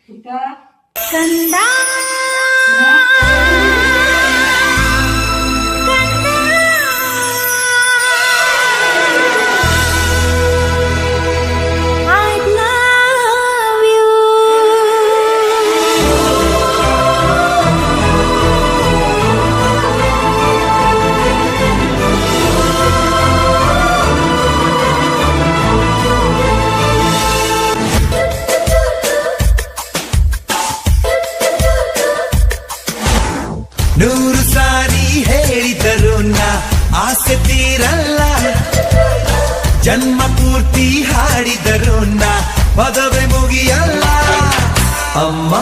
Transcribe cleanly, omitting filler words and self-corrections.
ಕಂದ ನೂರು ಸಾರಿ ಹೇಳಿದರು ನಾ ಆಸೆ ತೀರಲ್ಲ, ಜನ್ಮ ಪೂರ್ತಿ ಹಾಡಿದರು ನಾ ಪದವೇ ಮುಗಿಯಲ್ಲ. ಅಮ್ಮ